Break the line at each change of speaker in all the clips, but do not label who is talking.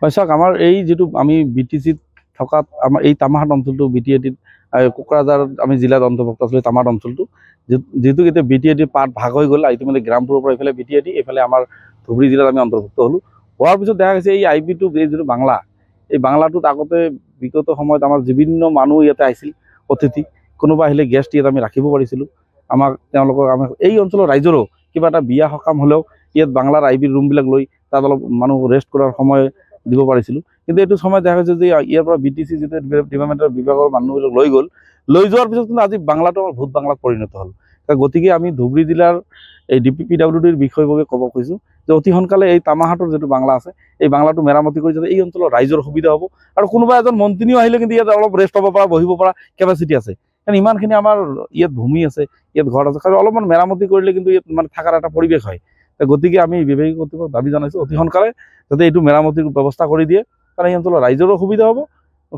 হয় চাওক, আমাৰ এই যিটো আমি BTCত থকাত আমাৰ এই তামাহাট অঞ্চলটো BTATত কোকৰাঝাৰ আমি জিলাত অন্তৰ্ভুক্ত আছিলোঁ। তামাহাট অঞ্চলটো যিহেতু এতিয়া BTATৰ পাৰ্ট ভাগ হৈ গ'ল, ইতিমধ্যে গ্ৰামপুৰৰ পৰা এইফালে BTAT, এইফালে আমাৰ ধুবুৰী জিলাত আমি অন্তৰ্ভুক্ত হ'লোঁ। হোৱাৰ পিছত দেখা গৈছে এই IB2 এই যিটো বাংলা, এই বাংলাটোত আগতে বিগত সময়ত আমাৰ বিভিন্ন মানুহ ইয়াতে আহিছিল অতিথি। কোনোবা আহিলে গেষ্ট ইয়াত আমি ৰাখিব পাৰিছিলোঁ। তেওঁলোকক এই অঞ্চলৰ ৰাইজৰো কিবা এটা বিয়া সকাম হ'লেও ইয়াত বাংলাৰ IBৰ ৰুমবিলাক লৈ তাত অলপ মানুহ ৰেষ্ট কৰাৰ সময় দিব পাৰিছিলোঁ। কিন্তু এইটো সময় দেখা গৈছে যে ইয়াৰ পৰা BTC যিটো ডিপাৰ্টমেণ্টৰ বিভাগৰ মানুহবিলাক লৈ যোৱাৰ পিছত কিন্তু আজি বাংলাটো আমাৰ ভূত বাংলাত পৰিণত হ'ল। গতিকে আমি ধুবুৰী জিলাৰ এই DPWDৰ বিষয়ভাৱে ক'ব খুজিছোঁ যে অতি সোনকালে এই তামাহাটৰ যিটো বাংলা আছে, এই বাংলাটো মেৰামতি কৰি যাতে এই অঞ্চলৰ ৰাইজৰ সুবিধা হ'ব। আৰু কোনোবা এজন মন্ত্ৰীও আহিলে কিন্তু ইয়াত অলপ ৰেষ্ট ল'ব পৰা, বহিব পৰা কেপাচিটি আছে। কাৰণ ইমানখিনি আমাৰ ইয়াত ভূমি আছে, ইয়াত ঘৰ আছে, কাৰণ অলপমান মেৰামতি কৰিলে কিন্তু ইয়াত মানে থকাৰ এটা পৰিৱেশ হয়। গতিকে আমি বিভাগীয় কৰ্তৃপক্ষক দাবী জনাইছোঁ অতি সোনকালে যাতে এইটো মেৰামতিৰ ব্যৱস্থা কৰি দিয়ে, কাৰণ এই অঞ্চলৰ ৰাইজৰো সুবিধা হ'ব,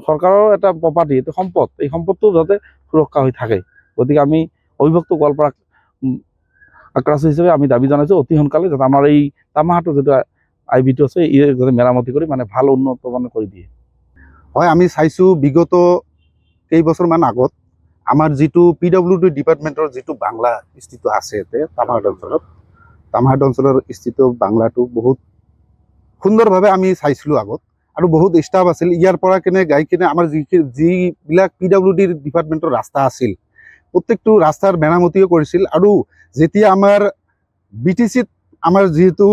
চৰকাৰৰ এটা প্ৰপাৰ্টি, এইটো সম্পদ, এই সম্পদটো যাতে সুৰক্ষা হৈ থাকে। গতিকে আমি অবিভক্ত গোৱালপাৰা আক্ৰাছ হিচাপে আমি দাবী জনাইছোঁ অতি সোনকালে যাতে আমাৰ এই তামাহাটৰ যিটো IB2 আছে, ই যাতে মেৰামতি কৰি মানে ভাল উন্নত মানে কৰি দিয়ে।
হয়, আমি চাইছোঁ বিগত কেইবছৰমান আগত আমাৰ যিটো PWD ডিপাৰ্টমেণ্টৰ যিটো বাংলা স্থিত আছে ইয়াতে তামাহাট অঞ্চলৰ স্থিত বাংলাটো বহুত সুন্দৰভাৱে আমি চাইছিলোঁ আগত, আৰু বহুত ষ্টাফ আছিল। ইয়াৰ পৰা গাই কিনে আমাৰ যিবিলাক PWD ডিপাৰ্টমেণ্টৰ ৰাস্তা আছিল, প্ৰত্যেকটো ৰাস্তাৰ মেৰামতিও কৰিছিল। আৰু যেতিয়া আমাৰ BTCত আমাৰ যিহেতু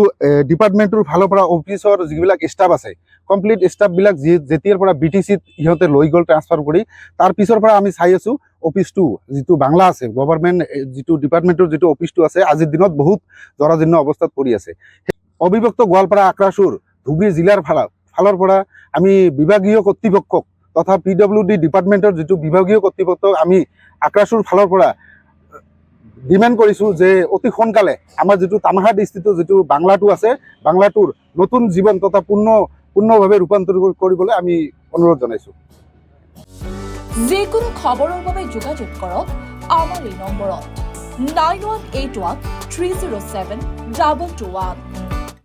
ডিপাৰ্টমেণ্টৰ ফালৰ পৰা অফিচৰ যিবিলাক ষ্টাফ আছে, কমপ্লিট ষ্টাফবিলাক যেতিয়াৰ পৰা BTCত সিহঁতে লৈ গ'ল ট্ৰান্সফাৰ কৰি, তাৰ পিছৰ পৰা আমি চাই আছোঁ অফিচটো যিটো বাংলা আছে, গভৰ্ণমেণ্ট যিটো ডিপাৰ্টমেণ্টৰ যিটো অফিচটো আছে, আজিৰ দিনত বহুত জৰাজীৰ্ণ অৱস্থাত পৰি আছে। অবিভক্ত গোৱালপাৰা আক্ৰাছুৰ ধুবুৰী জিলাৰ ফালৰ পৰা আমি বিভাগীয় কৰ্তৃপক্ষক তথা PWD ডিপাৰ্টমেণ্টৰ যিটো বিভাগীয় কৰ্তৃপক্ষক আমি আক্ৰাছুৰ ফালৰ পৰা ডিমাণ্ড কৰিছোঁ যে অতি সোনকালে আমাৰ যিটো তামাহাট স্থিত যিটো বাংলাটো আছে, বাংলাটোৰ নতুন জীৱন তথা পূৰ্ণভাৱে ৰূপান্তৰ কৰিবলৈ আমি অনুৰোধ জনাইছোঁ।
যিকোনো খবৰৰ বাবে যোগাযোগ কৰক আমাৰ এই নম্বৰত 9181 307 2221।